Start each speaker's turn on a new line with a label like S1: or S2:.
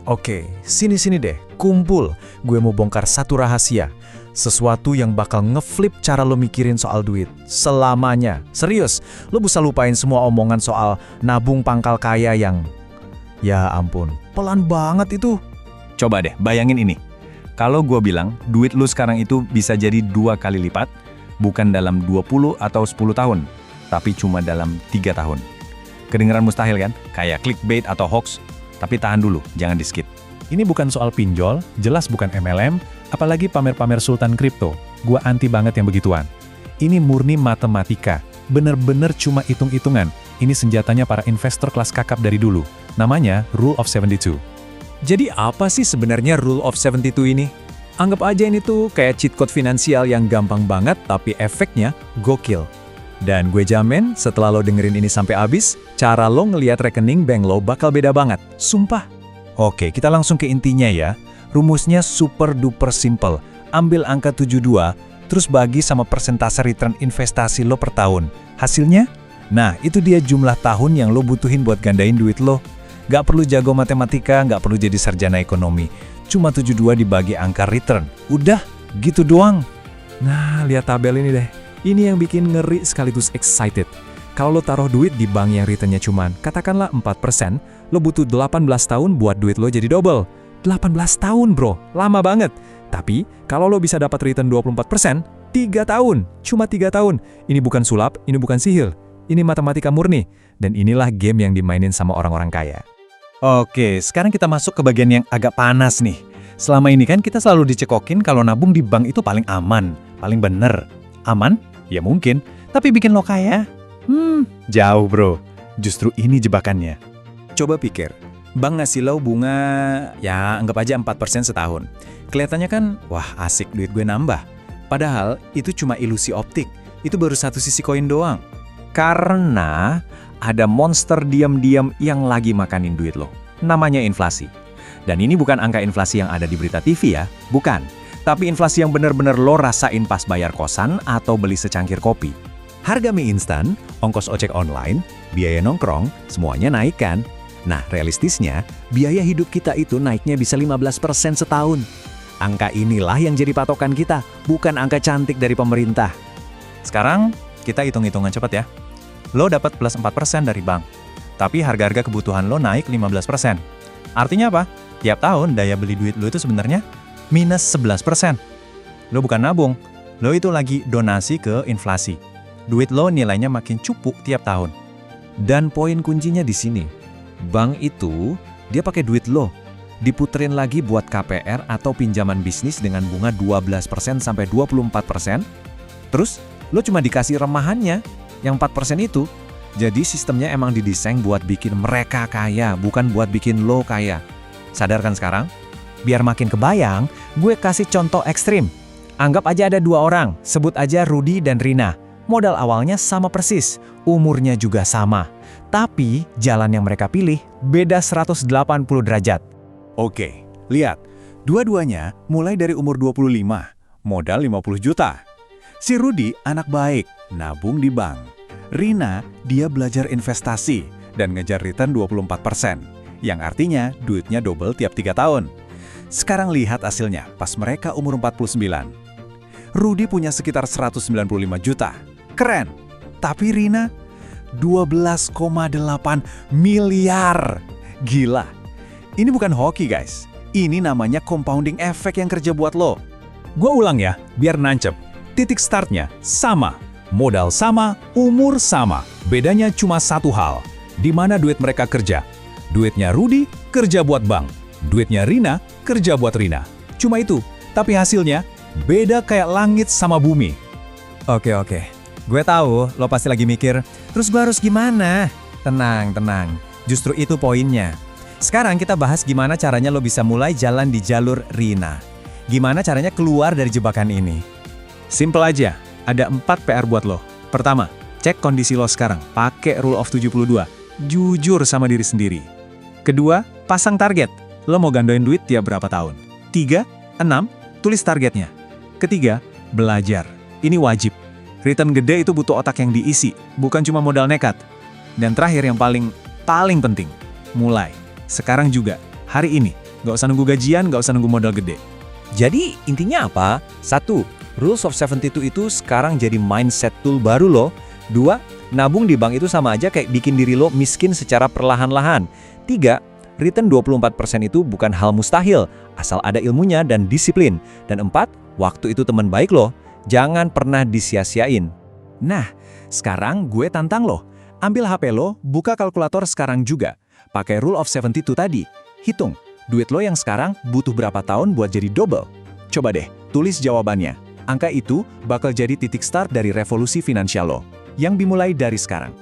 S1: Oke, sini-sini deh, kumpul. Gue mau bongkar satu rahasia. Sesuatu yang bakal ngeflip cara lo mikirin soal duit. Selamanya. Serius, lo bisa lupain semua omongan soal nabung pangkal kaya yang... Ya ampun, pelan banget itu.
S2: Coba deh, bayangin ini. Kalau gue bilang, duit lu sekarang itu bisa jadi 2 kali lipat, bukan dalam 20 atau 10 tahun, tapi cuma dalam 3 tahun. Kedengeran mustahil kan? Kayak clickbait atau hoax. Tapi tahan dulu, jangan di-skip.
S3: Ini bukan soal pinjol, jelas bukan MLM, apalagi pamer-pamer sultan kripto. Gua anti banget yang begituan. Ini murni matematika, bener-bener cuma hitung-hitungan. Ini senjatanya para investor kelas kakap dari dulu. Namanya Rule of 72.
S1: Jadi apa sih sebenarnya Rule of 72 ini? Anggap aja ini tuh kayak cheat code finansial yang gampang banget tapi efeknya gokil. Dan gue jamin setelah lo dengerin ini sampai habis, cara lo ngelihat rekening bank lo bakal beda banget. Sumpah. Oke, kita langsung ke intinya ya. Rumusnya super duper simple. Ambil angka 72, terus bagi sama persentase return investasi lo per tahun. Hasilnya? Nah, itu dia jumlah tahun yang lo butuhin buat gandain duit lo. Gak perlu jago matematika, gak perlu jadi sarjana ekonomi. Cuma 72 dibagi angka return. Udah, gitu doang. Nah, lihat tabel ini deh. Ini yang bikin ngeri sekaligus excited. Kalau lo taruh duit di bank yang returnnya cuman, katakanlah 4%, lo butuh 18 tahun buat duit lo jadi double. 18 tahun bro, lama banget. Tapi, kalau lo bisa dapat return 24%, 3 tahun. Cuma 3 tahun. Ini bukan sulap, ini bukan sihir. Ini matematika murni. Dan inilah game yang dimainin sama orang-orang kaya.
S2: Oke, sekarang kita masuk ke bagian yang agak panas nih. Selama ini kan kita selalu dicekokin kalau nabung di bank itu paling aman, paling bener. Aman? Ya mungkin, tapi bikin lo kaya? Jauh bro. Justru ini jebakannya.
S1: Coba pikir, bank ngasih lo bunga, ya anggap aja 4% setahun. Kelihatannya kan, wah asik duit gue nambah. Padahal itu cuma ilusi optik, itu baru satu sisi koin doang. Karena ada monster diam-diam yang lagi makanin duit lo. Namanya inflasi. Dan ini bukan angka inflasi yang ada di berita TV ya, bukan. Tapi inflasi yang benar-benar lo rasain pas bayar kosan atau beli secangkir kopi. Harga mie instan, ongkos ojek online, biaya nongkrong, semuanya naik kan? Nah, realistisnya, biaya hidup kita itu naiknya bisa 15% setahun. Angka inilah yang jadi patokan kita, bukan angka cantik dari pemerintah. Sekarang, kita hitung-hitungan cepat ya. Lo dapat plus 4% dari bank. Tapi harga-harga kebutuhan lo naik 15%. Artinya apa? Tiap tahun daya beli duit lo itu sebenarnya minus 11%. Lo bukan nabung, lo itu lagi donasi ke inflasi. Duit lo nilainya makin cupu tiap tahun. Dan poin kuncinya di sini. Bank itu, dia pakai duit lo. Diputerin lagi buat KPR atau pinjaman bisnis dengan bunga 12% sampai 24%. Terus, lo cuma dikasih remahannya, yang 4% itu. Jadi sistemnya emang didesain buat bikin mereka kaya, bukan buat bikin lo kaya. Sadar kan sekarang? Biar makin kebayang, gue kasih contoh ekstrim. Anggap aja ada 2 orang, sebut aja Rudy dan Rina. Modal awalnya sama persis, umurnya juga sama. Tapi, jalan yang mereka pilih beda 180 derajat. Oke, lihat. Dua-duanya mulai dari umur 25, modal 50 juta. Si Rudy anak baik, nabung di bank. Rina, dia belajar investasi dan ngejar return 24%. Yang artinya duitnya double tiap 3 tahun. Sekarang lihat hasilnya pas mereka umur 49. Rudy punya sekitar 195 juta. Keren. Tapi Rina 12,8 miliar. Gila. Ini bukan hoki guys. Ini namanya compounding effect yang kerja buat lo. Gue ulang ya, biar nancep. Titik startnya sama. Modal sama, umur sama. Bedanya cuma satu hal. Di mana duit mereka kerja. Duitnya Rudy kerja buat bank. Duitnya Rina kerja buat Rina. Cuma itu. Tapi hasilnya beda kayak langit sama bumi. Oke. Gue tahu lo pasti lagi mikir, terus gue harus gimana? Tenang. Justru itu poinnya. Sekarang kita bahas gimana caranya lo bisa mulai jalan di jalur Rina. Gimana caranya keluar dari jebakan ini? Simple aja, ada 4 PR buat lo. Pertama, cek kondisi lo sekarang, pakai Rule of 72. Jujur sama diri sendiri. Kedua, pasang target. Lo mau gandoin duit tiap berapa tahun? 3, 6, tulis targetnya. Ketiga, belajar. Ini wajib. Return gede itu butuh otak yang diisi, bukan cuma modal nekat. Dan terakhir yang paling penting, mulai. Sekarang juga, hari ini. Nggak usah nunggu gajian, nggak usah nunggu modal gede.
S2: Jadi intinya apa? 1. Rules of 72 itu sekarang jadi mindset tool baru loh. 2. Nabung di bank itu sama aja kayak bikin diri lo miskin secara perlahan-lahan. 3. Return 24% itu bukan hal mustahil, asal ada ilmunya dan disiplin. Dan 4. Waktu itu teman baik loh. Jangan pernah disia-siain.
S1: Nah, sekarang gue tantang lo. Ambil HP lo, buka kalkulator sekarang juga. Pakai Rule of 72 tadi. Hitung, duit lo yang sekarang butuh berapa tahun buat jadi double? Coba deh, tulis jawabannya. Angka itu bakal jadi titik start dari revolusi finansial lo, yang dimulai dari sekarang.